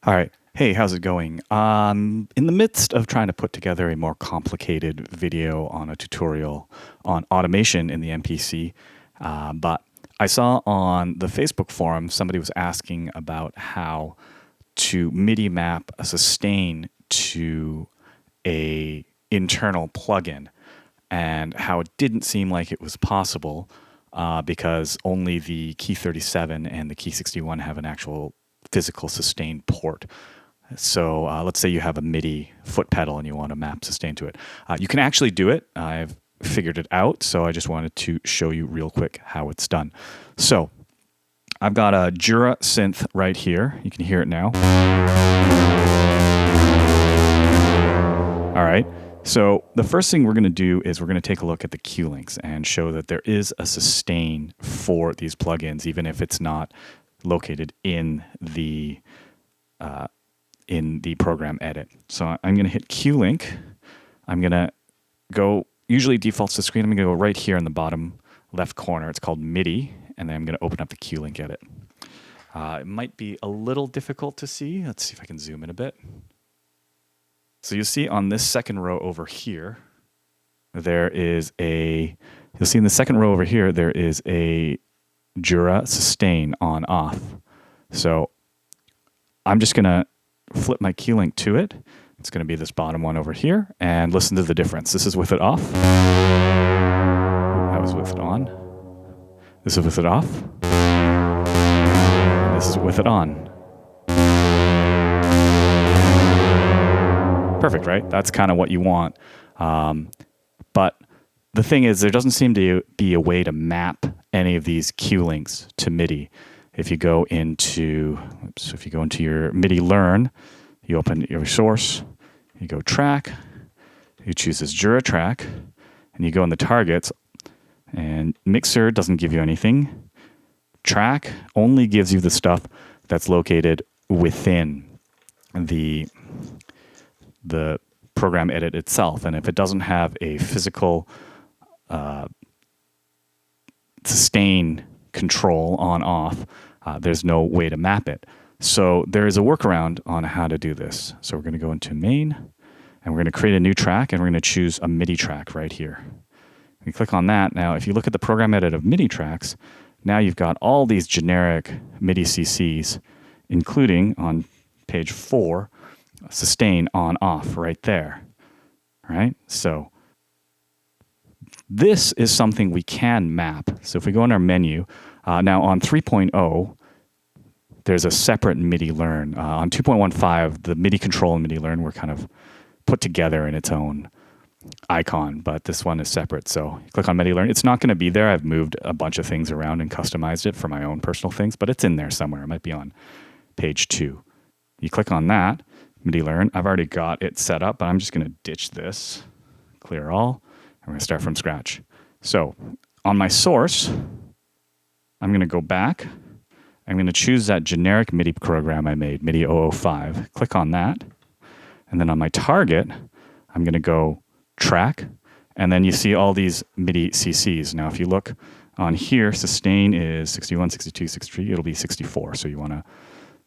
All right. Hey, how's it going? In the midst of trying to put together a more complicated video on a tutorial on automation in the MPC, but I saw on the Facebook forum somebody was asking about how to MIDI map a sustain to a internal plugin, and how it didn't seem like it was possible because only the Key 37 and the Key 61 have an actual physical sustain port. So let's say you have a MIDI foot pedal and you want to map sustain to it. You can actually do it. I've figured it out, so I just wanted to show you real quick how it's done. So I've got a Jura synth right here. You can hear it now. All right. So the first thing we're going to do is we're going to take a look at the Q links and show that there is a sustain for these plugins, even if it's not located in the program edit. So I'm going to hit Q link. I'm going to go, usually defaults to screen. I'm going to go right here in the bottom left corner. It's called MIDI, and then I'm going to open up the Q link edit. It might be a little difficult to see. Let's see if I can zoom in a bit. So you'll see on this second row over here, there is a, you'll see in the second row over here, there is a Jura sustain on off. So I'm just going to flip my key link to it. It's going to be this bottom one over here, and listen to the difference. This is with it off. That was with it on. This is with it off. And this is with it on. Perfect, right? That's kind of what you want. But the thing is, there doesn't seem to be a way to map any of these Q links to MIDI. If you go into, your MIDI Learn, you open your source, you go track, you choose this Jura track, and you go in the targets, and mixer doesn't give you anything. Track only gives you the stuff that's located within the program edit itself. And if it doesn't have a physical sustain control on off, there's no way to map it. So there is a workaround on how to do this. So we're going to go into main, and we're going to create a new track, and we're going to choose a MIDI track right here. You click on that. Now, if you look at the program edit of MIDI tracks, now you've got all these generic MIDI CCs, including on page 4, sustain on off right there. All right? So this is something we can map. So if we go in our menu, now on 3.0, there's a separate MIDI Learn. On 2.15, the MIDI control and MIDI Learn were kind of put together in its own icon, but this one is separate. So you click on MIDI Learn. It's not going to be there. I've moved a bunch of things around and customized it for my own personal things, but it's in there somewhere. It might be on page 2. You click on that, MIDI Learn. I've already got it set up, but I'm just going to ditch this, clear all, and we're going to start from scratch. So on my source, I'm going to go back. I'm going to choose that generic MIDI program I made, MIDI 005. Click on that. And then on my target, I'm going to go track. And then you see all these MIDI CCs. Now, if you look on here, sustain is 61, 62, 63. It'll be 64. So you want to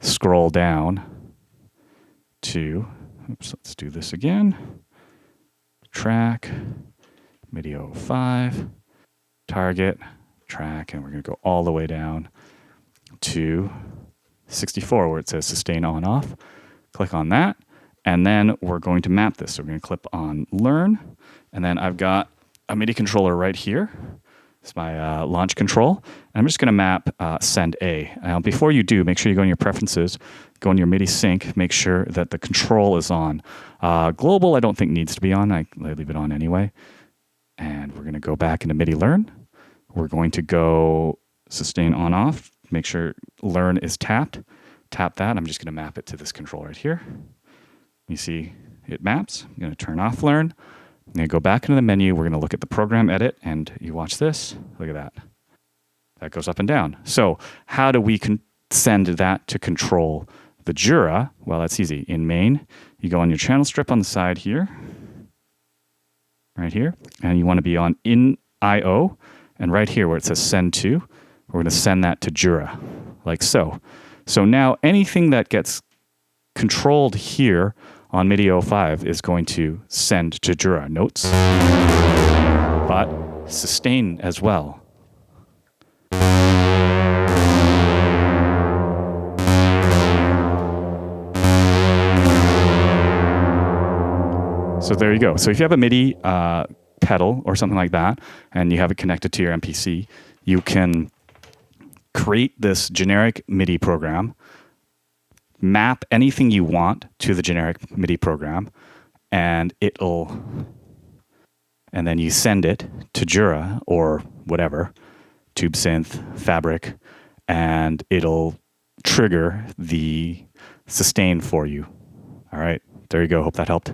scroll down to, let's do this again. Track, MIDI 05, target, track, and we're going to go all the way down to 64 where it says sustain on off. Click on that, and then we're going to map this. So we're going to click on Learn, and then I've got a MIDI controller right here. It's my launch control, and I'm just going to map send A. Now, before you do, make sure you go in your preferences, go in your MIDI sync, make sure that the control is on. Global, I don't think needs to be on. I leave it on anyway. And we're going to go back into MIDI Learn. We're going to go sustain on off. Make sure Learn is tapped. Tap that. I'm just going to map it to this control right here. You see it maps. I'm going to turn off Learn. I'm going to go back into the menu. We're going to look at the program edit, and you watch this. Look at that. That goes up and down. So how do we send that to control the Jura? Well, that's easy. In main, you go on your channel strip on the side here, right here, and you want to be on in IO, and right here where it says send to, we're going to send that to Jura, like so. So now anything that gets controlled here on MIDI 05 is going to send to Jura notes, but sustain as well. So there you go. So if you have a MIDI pedal or something like that, and you have it connected to your MPC, you can create this generic MIDI program, map anything you want to the generic MIDI program, and then you send it to Jura or whatever, Tube Synth, Fabric, and it'll trigger the sustain for you. All right, there you go. Hope that helped.